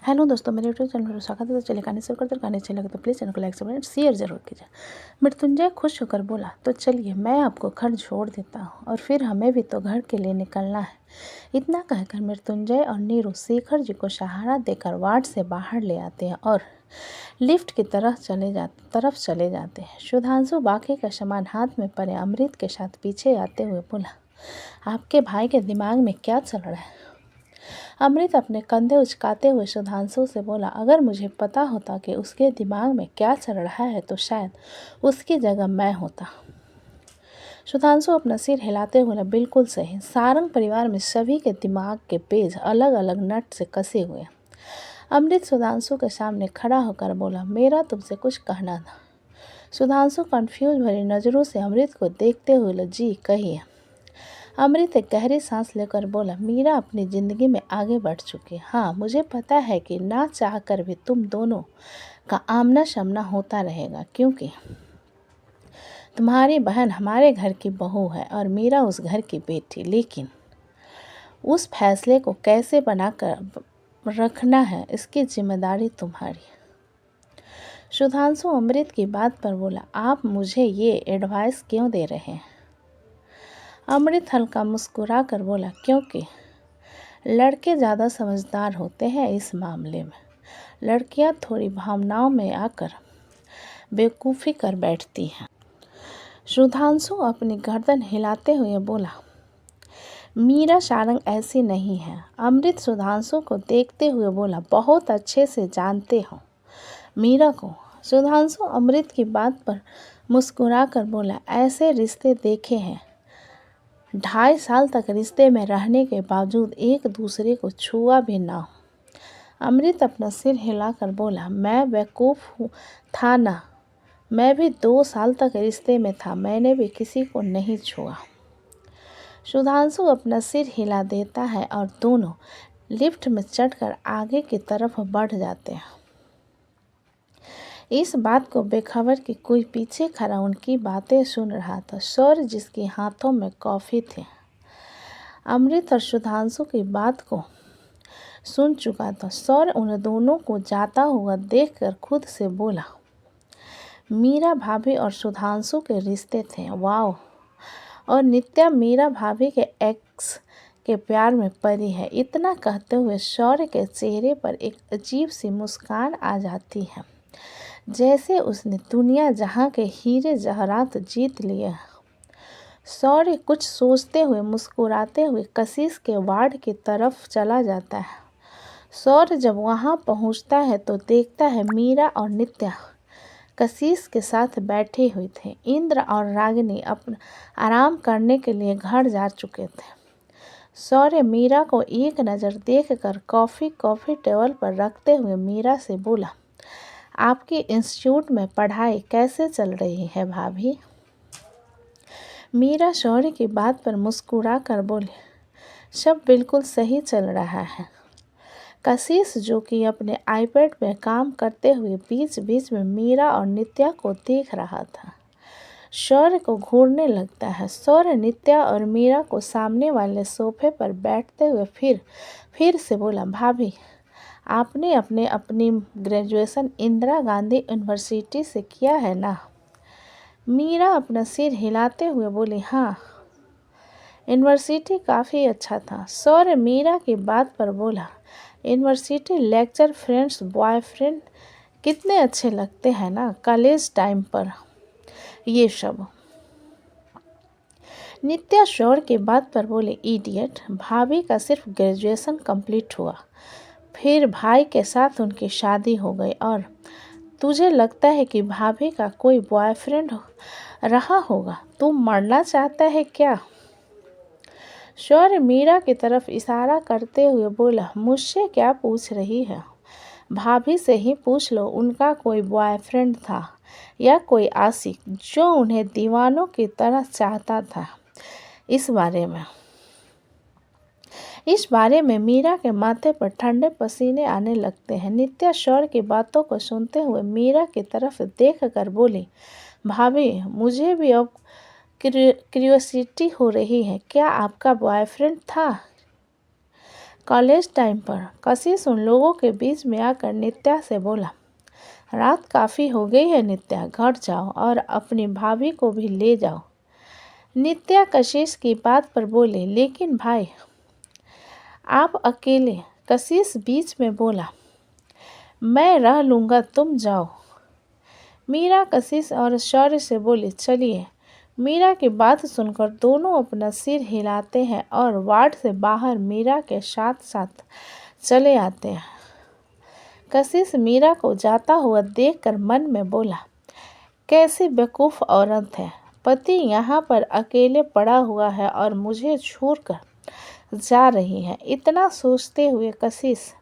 Hello दोस्तों, मेरे YouTube channel पर स्वागत है। तो चलिए कहानी शुरू करते हैं। कहानी अच्छी लगे तो प्लीज़ चैनल को लाइक सब्सक्राइब शेयर जरूर कीजिए। मृत्युंजय खुश होकर बोला, तो चलिए मैं आपको घर छोड़ देता हूँ और फिर हमें भी तो घर के लिए निकलना है। इतना कहकर मृत्युंजय और नीरू शेखर जी को सहारा देकर वार्ड से बाहर ले आते हैं और लिफ्ट की तरफ चले जाते हैं। सुधांशु बाकी का सामान हाथ में पड़े अमृत के साथ पीछे आते हुए बोला, आपके भाई के दिमाग में क्या चल रहा है? अमृत अपने कंधे उचकाते हुए सुधांशु से बोला, अगर मुझे पता होता कि उसके दिमाग में क्या चल रहा है तो शायद उसकी जगह मैं होता। सुधांशु अपना सिर हिलाते हुए बोला, बिल्कुल सही। सारंग परिवार में सभी के दिमाग के पेज अलग अलग नट से कसे हुए। अमृत सुधांशु के सामने खड़ा होकर बोला, मेरा तुमसे कुछ कहना था। सुधांशु कंफ्यूज भरी नज़रों से अमृत को देखते हुए बोला, जी कहिए। अमृत एक गहरी सांस लेकर बोला, मीरा अपनी ज़िंदगी में आगे बढ़ चुकी है। हाँ, मुझे पता है कि ना चाह कर भी तुम दोनों का आमना सामना होता रहेगा, क्योंकि तुम्हारी बहन हमारे घर की बहू है और मीरा उस घर की बेटी। लेकिन उस फैसले को कैसे बनाकर रखना है, इसकी जिम्मेदारी तुम्हारी। सुधांशु अमृत की बात पर बोला, आप मुझे ये एडवाइस क्यों दे रहे हैं? अमृत हल्का मुस्कुरा कर बोला, क्योंकि लड़के ज़्यादा समझदार होते हैं इस मामले में। लड़कियां थोड़ी भावनाओं में आकर बेवकूफ़ी कर बैठती हैं। सुधांशु अपनी गर्दन हिलाते हुए बोला, मीरा सारंग ऐसी नहीं है। अमृत सुधांशु को देखते हुए बोला, बहुत अच्छे से जानते हो मीरा को। सुधांशु अमृत की बात पर मुस्कुरा कर बोला, ऐसे रिश्ते देखे हैं, 2.5 साल तक रिश्ते में रहने के बावजूद एक दूसरे को छुआ भी ना हो। अमृत अपना सिर हिलाकर बोला, मैं बेवकूफ़ था ना, मैं भी 2 साल तक रिश्ते में था, मैंने भी किसी को नहीं छुआ। सुधांशु अपना सिर हिला देता है और दोनों लिफ्ट में चढ़कर आगे की तरफ बढ़ जाते हैं। इस बात को बेखबर कि कोई पीछे खड़ा उनकी बातें सुन रहा था। सौर्य जिसके हाथों में कॉफ़ी थी, अमृत और सुधांशु की बात को सुन चुका था। सौर्य उन दोनों को जाता हुआ देखकर खुद से बोला, मीरा भाभी और सुधांशु के रिश्ते थे, वाओ। और नित्या मीरा भाभी के एक्स के प्यार में पड़ी है। इतना कहते हुए सौर्य के चेहरे पर एक अजीब सी मुस्कान आ जाती है, जैसे उसने दुनिया जहां के हीरे जवाहरात जीत लिए। सौर्य कुछ सोचते हुए मुस्कुराते हुए कशिश के वार्ड की तरफ चला जाता है। सौर्य जब वहां पहुंचता है तो देखता है मीरा और नित्या कशिश के साथ बैठे हुए थे। इंद्र और रागिनी अपना आराम करने के लिए घर जा चुके थे। सौर्य मीरा को एक नज़र देखकर कॉफ़ी टेबल पर रखते हुए मीरा से बोला, आपकी इंस्टीट्यूट में पढ़ाई कैसे चल रही है भाभी? मीरा सौर्य की बात पर मुस्कुरा कर बोली, सब बिल्कुल सही चल रहा है। कशिश जो कि अपने आईपैड में काम करते हुए बीच बीच में मीरा और नित्या को देख रहा था, सौर्य को घूरने लगता है। सौर्य नित्या और मीरा को सामने वाले सोफे पर बैठते हुए फिर से बोला, भाभी आपने अपनी ग्रेजुएशन इंदिरा गांधी यूनिवर्सिटी से किया है ना? मीरा अपना सिर हिलाते हुए बोली, हाँ, यूनिवर्सिटी काफ़ी अच्छा था। सौर्य मीरा की बात पर बोला, यूनिवर्सिटी लेक्चर, फ्रेंड्स, बॉयफ्रेंड कितने अच्छे लगते हैं ना कॉलेज टाइम पर ये सब। नित्या शौर्य की बात पर बोली, इडियट, भाभी का सिर्फ ग्रेजुएशन कंप्लीट हुआ, फिर भाई के साथ उनकी शादी हो गई और तुझे लगता है कि भाभी का कोई बॉयफ्रेंड रहा होगा? तू मरना चाहता है क्या? शौर्य मीरा की तरफ इशारा करते हुए बोला, मुझसे क्या पूछ रही है? भाभी से ही पूछ लो, उनका कोई बॉयफ्रेंड था या कोई आशिक जो उन्हें दीवानों की तरह चाहता था। इस बारे में मीरा के माथे पर ठंडे पसीने आने लगते हैं। नित्या शौर्य की बातों को सुनते हुए मीरा की तरफ देख कर बोली, भाभी मुझे भी अब क्यूरियोसिटी हो रही है, क्या आपका बॉयफ्रेंड था? कॉलेज टाइम पर कशिश उन लोगों के बीच में आकर नित्या से बोला, रात काफ़ी हो गई है नित्या, घर जाओ और अपनी भाभी को भी ले जाओ। नित्या कशिश की बात पर बोले, लेकिन भाई आप अकेले। कशिश बीच में बोला, मैं रह लूँगा, तुम जाओ। मीरा कशिश और शौर्य से बोली, चलिए। मीरा की बात सुनकर दोनों अपना सिर हिलाते हैं और वार्ड से बाहर मीरा के साथ साथ चले आते हैं। कशिश मीरा को जाता हुआ देखकर मन में बोला, कैसी बेवकूफ़ औरत है। पति यहाँ पर अकेले पड़ा हुआ है और मुझे छोड़कर जा रही है। इतना सोचते हुए कशिश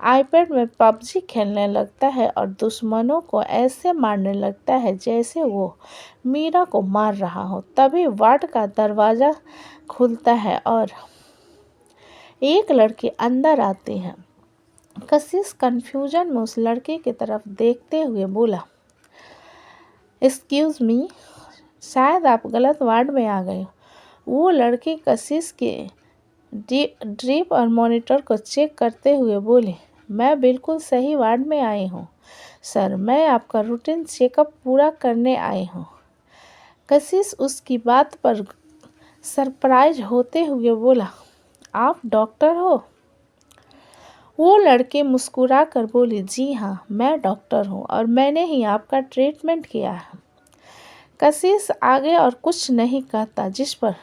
आईपैड में पबजी खेलने लगता है और दुश्मनों को ऐसे मारने लगता है जैसे वो मीरा को मार रहा हो। तभी वार्ड का दरवाज़ा खुलता है और एक लड़की अंदर आती है। कशिश कन्फ्यूजन में उस लड़की की तरफ देखते हुए बोला, एक्सक्यूज़ मी, शायद आप गलत वार्ड में आ गए। वो लड़की कशिश के ड्रिप और मॉनिटर को चेक करते हुए बोली, मैं बिल्कुल सही वार्ड में आई हूँ सर, मैं आपका रूटीन चेकअप पूरा करने आई हूँ। कशिश उसकी बात पर सरप्राइज होते हुए बोला, आप डॉक्टर हो? वो लड़की मुस्कुरा कर बोली, जी हाँ, मैं डॉक्टर हूँ और मैंने ही आपका ट्रीटमेंट किया है। कशिश आगे और कुछ नहीं कहता, जिस पर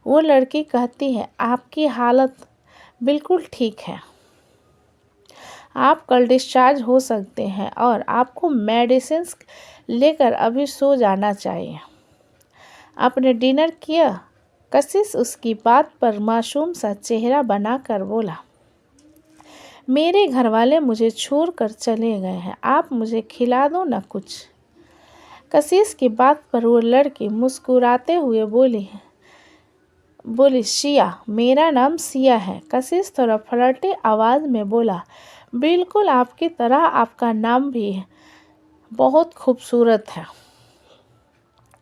वो लड़की कहती है, आपकी हालत बिल्कुल ठीक है, आप कल डिस्चार्ज हो सकते हैं और आपको मेडिसिन्स लेकर अभी सो जाना चाहिए। आपने डिनर किया? कशिश उसकी बात पर मासूम सा चेहरा बनाकर बोला, मेरे घर वाले मुझे छोड़कर चले गए हैं, आप मुझे खिला दो ना कुछ। कशिश की बात पर वो लड़की मुस्कुराते हुए बोली, शिया, मेरा नाम सिया है। कशिश थोड़ा फ्लर्टी आवाज़ में बोला, बिल्कुल आपकी तरह आपका नाम भी बहुत खूबसूरत है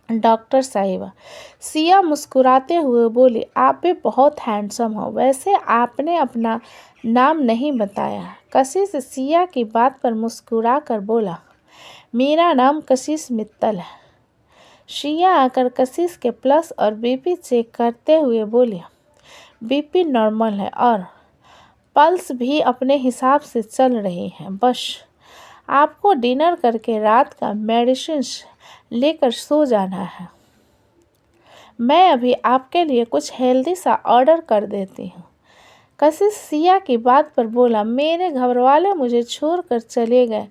डॉक्टर साहिबा। सिया मुस्कुराते हुए बोली, आप भी बहुत हैंडसम हो, वैसे आपने अपना नाम नहीं बताया। कशिश सिया की बात पर मुस्कुरा कर बोला, मेरा नाम कशिश मित्तल है। सिया आकर कशिश के प्लस और बीपी चेक करते हुए बोली, बीपी नॉर्मल है और पल्स भी अपने हिसाब से चल रही है, बस आपको डिनर करके रात का मेडिसिन्स लेकर सो जाना है। मैं अभी आपके लिए कुछ हेल्दी सा ऑर्डर कर देती हूँ। कशिश सिया की बात पर बोला, मेरे घरवाले मुझे छोड़कर चले गए,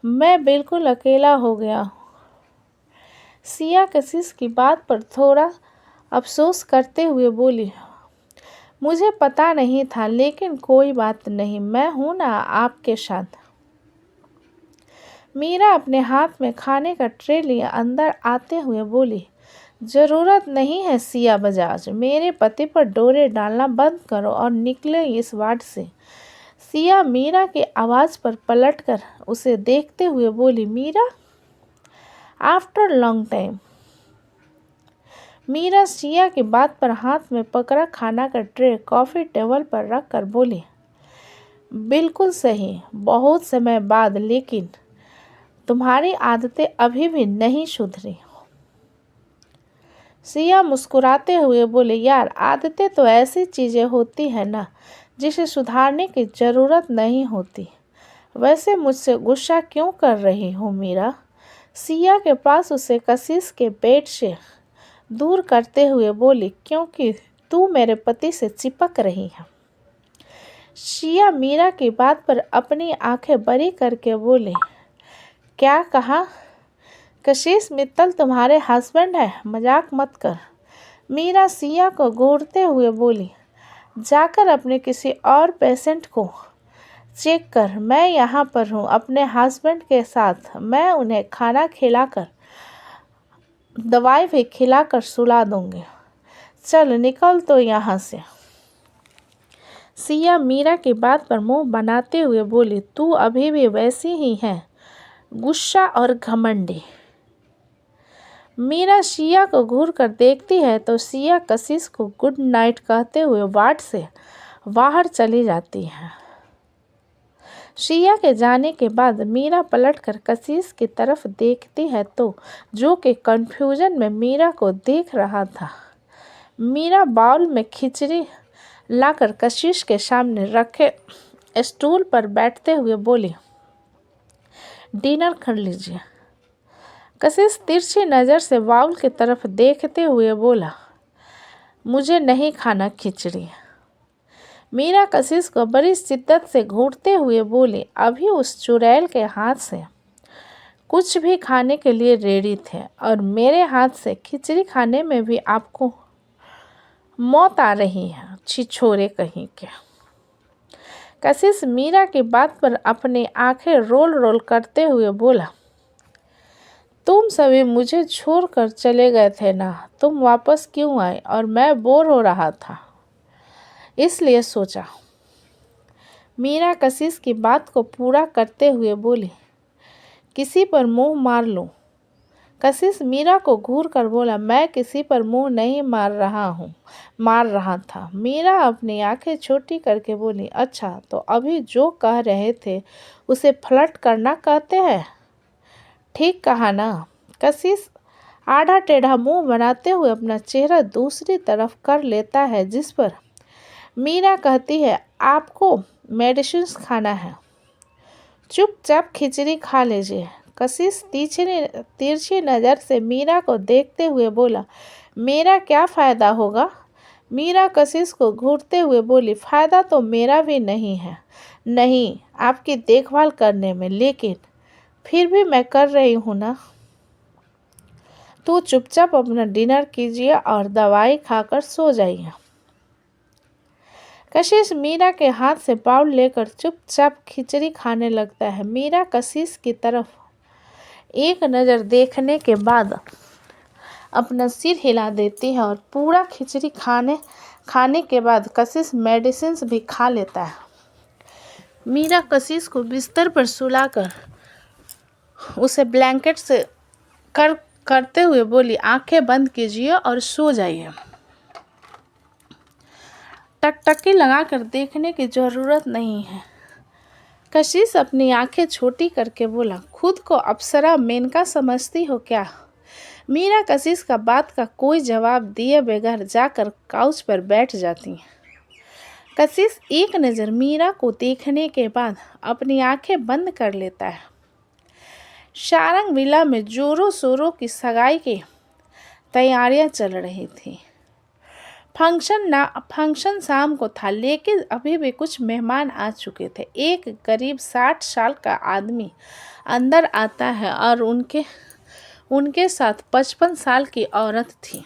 मैं बिल्कुल अकेला हो गया हूँ। सिया कशिश की बात पर थोड़ा अफसोस करते हुए बोली, मुझे पता नहीं था, लेकिन कोई बात नहीं, मैं हूँ ना आपके साथ। मीरा अपने हाथ में खाने का ट्रे लिए अंदर आते हुए बोली, ज़रूरत नहीं है सिया बजाज, मेरे पति पर डोरे डालना बंद करो और निकले इस वार्ड से। सिया मीरा की आवाज़ पर पलटकर उसे देखते हुए बोली, Meera, after long time. Meera Siya की बात पर हाथ में पकड़ा खाना का ट्रे कॉफ़ी टेबल पर रख कर बोली, बिल्कुल सही, बहुत समय बाद, लेकिन तुम्हारी आदतें अभी भी नहीं सुधरी। सिया मुस्कुराते हुए बोले, यार, आदतें तो ऐसी चीज़ें होती हैं ना जिसे सुधारने की ज़रूरत नहीं होती। वैसे मुझसे गुस्सा क्यों कर रही हो मीरा? सिया के पास उसे कशिश के पेट से दूर करते हुए बोली, क्योंकि तू मेरे पति से चिपक रही है। सिया मीरा की बात पर अपनी आंखें बड़ी करके बोले, क्या कहा? कशिश मित्तल तुम्हारे हस्बैंड है, मजाक मत कर। मीरा सिया को घूरते हुए बोली, जाकर अपने किसी और पेशेंट को चेक कर, मैं यहाँ पर हूँ अपने हस्बैंड के साथ, मैं उन्हें खाना खिलाकर दवाई भी खिलाकर सुला दूँगी, चल निकल तो यहाँ से। सिया मीरा की बात पर मुंह बनाते हुए बोली, तू अभी भी वैसी ही है, गुस्सा और घमंडी। मीरा सिया को घूर कर देखती है तो सिया कशिश को गुड नाइट कहते हुए वार्ड से बाहर चली जाती हैं। श्रिया के जाने के बाद मीरा पलटकर कशिश की तरफ देखती है तो जो कि कंफ्यूजन में मीरा को देख रहा था। मीरा बाउल में खिचड़ी लाकर कशिश के सामने रखे स्टूल पर बैठते हुए बोली, डिनर कर लीजिए। कशिश तिरछी नज़र से बाउल की तरफ देखते हुए बोला, मुझे नहीं खाना खिचड़ी। मीरा कशिश को बड़ी शिद्दत से घूरते हुए बोली, अभी उस चुड़ैल के हाथ से कुछ भी खाने के लिए रेडी थे और मेरे हाथ से खिचड़ी खाने में भी आपको मौत आ रही है, छिछोरे कहीं के। कशिश मीरा की बात पर अपनी आंखें रोल रोल करते हुए बोला, तुम सभी मुझे छोड़कर चले गए थे ना, तुम वापस क्यों आए? और मैं बोर हो रहा था इसलिए सोचा। मीरा कशिश की बात को पूरा करते हुए बोली, किसी पर मुंह मार लूं? कशिश मीरा को घूर कर बोला, मैं किसी पर मुंह नहीं मार रहा था। मीरा अपनी आंखें छोटी करके बोली, अच्छा तो अभी जो कह रहे थे उसे फ्लर्ट करना कहते हैं? ठीक कहा ना? कशिश आधा टेढ़ा मुंह बनाते हुए अपना चेहरा दूसरी तरफ कर लेता है, जिस पर मीरा कहती है, आपको मेडिसिन खाना है, चुपचाप खिचड़ी खा लीजिए। कशिश तिरछी नज़र से मीरा को देखते हुए बोला, मेरा क्या फ़ायदा होगा? मीरा कशिश को घूरते हुए बोली, फ़ायदा तो मेरा भी नहीं है, नहीं आपकी देखभाल करने में, लेकिन फिर भी मैं कर रही हूँ ना। तो चुपचाप अपना डिनर कीजिए और दवाई खाकर सो जाइए। कशिश मीरा के हाथ से बाउल लेकर चुपचाप खिचड़ी खाने लगता है। मीरा कशिश की तरफ एक नज़र देखने के बाद अपना सिर हिला देती है और पूरा खिचड़ी खाने के बाद कशिश मेडिसिन भी खा लेता है। मीरा कशिश को बिस्तर पर सुलाकर उसे ब्लैंकेट से करते हुए बोली, आंखें बंद कीजिए और सो जाइए। टकटकी लगाकर देखने की ज़रूरत नहीं है। कशिश अपनी आंखें छोटी करके बोला, खुद को अप्सरा मेनका समझती हो क्या? मीरा कशिश का बात का कोई जवाब दिए बगैर जाकर काउच पर बैठ जाती है। कशिश एक नज़र मीरा को देखने के बाद अपनी आंखें बंद कर लेता है। सारंग विला में जोरों शोरों की सगाई की तैयारियां चल रही थी। फंक्शन शाम को था, लेकिन अभी भी कुछ मेहमान आ चुके थे। एक करीब 60 साल का आदमी अंदर आता है और उनके साथ 55 साल की औरत थी।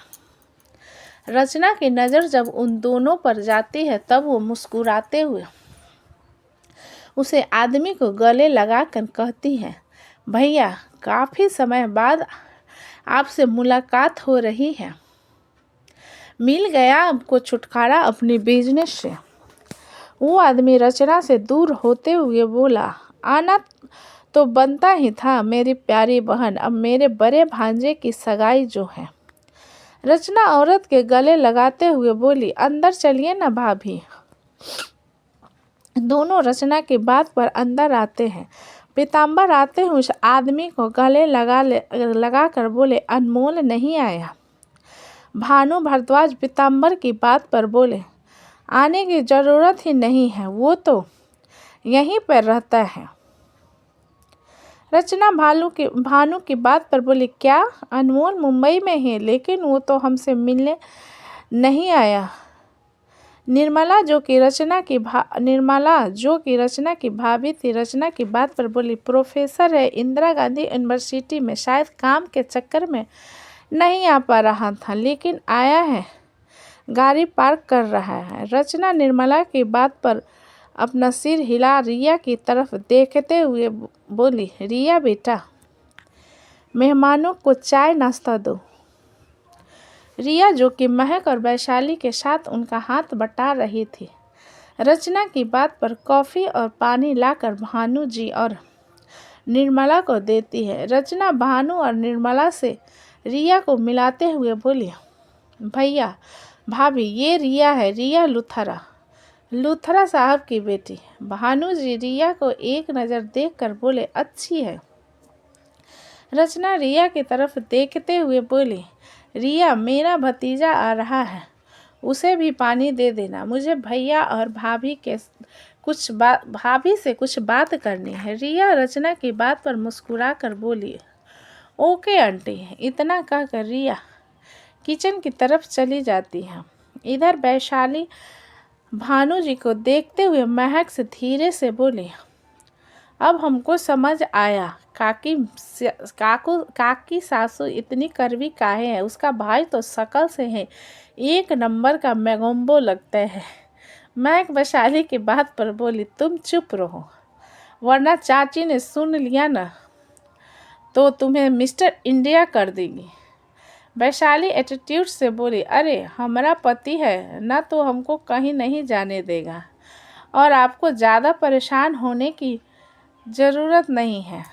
रचना की नज़र जब उन दोनों पर जाती है तब वो मुस्कुराते हुए उसे आदमी को गले लगाकर कहती है, भैया काफ़ी समय बाद आपसे मुलाकात हो रही है, मिल गया आपको छुटकारा अपनी बिजनेस से। वो आदमी रचना से दूर होते हुए बोला, आना तो बनता ही था मेरी प्यारी बहन, अब मेरे बड़े भांजे की सगाई जो है। रचना औरत के गले लगाते हुए बोली, अंदर चलिए ना भाभी। दोनों रचना की बात पर अंदर आते हैं। पीताम्बर आते हुए उस आदमी को गले लगा कर बोले, अनमोल नहीं आया? भानु भारद्वाज पीताम्बर की बात पर बोले, आने की ज़रूरत ही नहीं है, वो तो यहीं पर रहता है। रचना भानु की बात पर बोली, क्या? अनमोल मुंबई में है, लेकिन वो तो हमसे मिलने नहीं आया। निर्मला जो कि रचना की भाभी थी, रचना की बात पर बोली, प्रोफेसर है इंदिरा गांधी यूनिवर्सिटी में, शायद काम के चक्कर में नहीं आ पा रहा था, लेकिन आया है, गाड़ी पार्क कर रहा है। रचना निर्मला की बात पर अपना सिर हिला रिया की तरफ देखते हुए बोली, रिया बेटा, मेहमानों को चाय नाश्ता दो। रिया जो कि महक और वैशाली के साथ उनका हाथ बटा रही थी, रचना की बात पर कॉफ़ी और पानी लाकर भानु जी और निर्मला को देती है। रचना भानु और निर्मला से रिया को मिलाते हुए बोली, भैया भाभी, ये रिया है, रिया लुथरा। लूथरा साहब की बेटी भानु जी रिया को एक नज़र देखकर बोले, अच्छी है। रचना रिया की तरफ देखते हुए बोली, रिया मेरा भतीजा आ रहा है, उसे भी पानी दे देना, मुझे भैया और भाभी से कुछ बात करनी है। रिया रचना की बात पर मुस्कुरा कर बोली, ओके आंटी। इतना कहकर रिया किचन की तरफ चली जाती है। इधर वैशाली भानु जी को देखते हुए महक से धीरे से बोली, अब हमको समझ आया काकी सासू इतनी कड़वी काहे है। उसका भाई तो शकल से है एक नंबर का मैगोम्बो लगता है। महक वैशाली की बात पर बोली, तुम चुप रहो वरना चाची ने सुन लिया ना तो तुम्हें मिस्टर इंडिया कर देगी। वैशाली एटीट्यूड से बोली, अरे हमारा पति है ना तो हमको कहीं नहीं जाने देगा और आपको ज़्यादा परेशान होने की ज़रूरत नहीं है।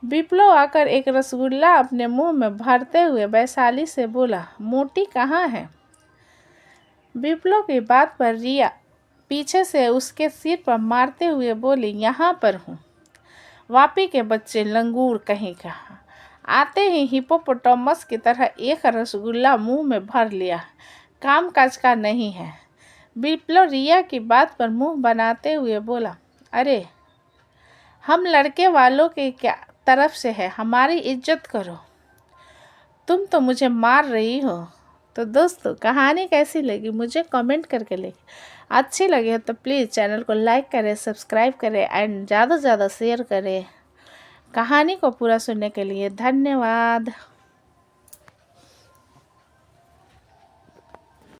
विप्लव आकर एक रसगुल्ला अपने मुंह में भरते हुए वैशाली से बोला, मोटी कहाँ है। विप्लव की बात पर रिया पीछे से उसके सिर पर मारते हुए बोली, यहाँ पर हूँ। वापी के बच्चे लंगूर कहीं का, आते ही हिप्पोपोटामस की तरह एक रसगुल्ला मुंह में भर लिया, काम काज का नहीं है। विप्लव रिया की बात पर मुंह बनाते हुए बोला, अरे हम लड़के वालों के क्या तरफ से है, हमारी इज्जत करो, तुम तो मुझे मार रही हो। तो दोस्तों कहानी कैसी लगी मुझे कमेंट करके लिखें। अच्छी लगी हो तो प्लीज़ चैनल को लाइक करें, सब्सक्राइब करें एंड ज़्यादा से ज़्यादा शेयर करें। कहानी को पूरा सुनने के लिए धन्यवाद।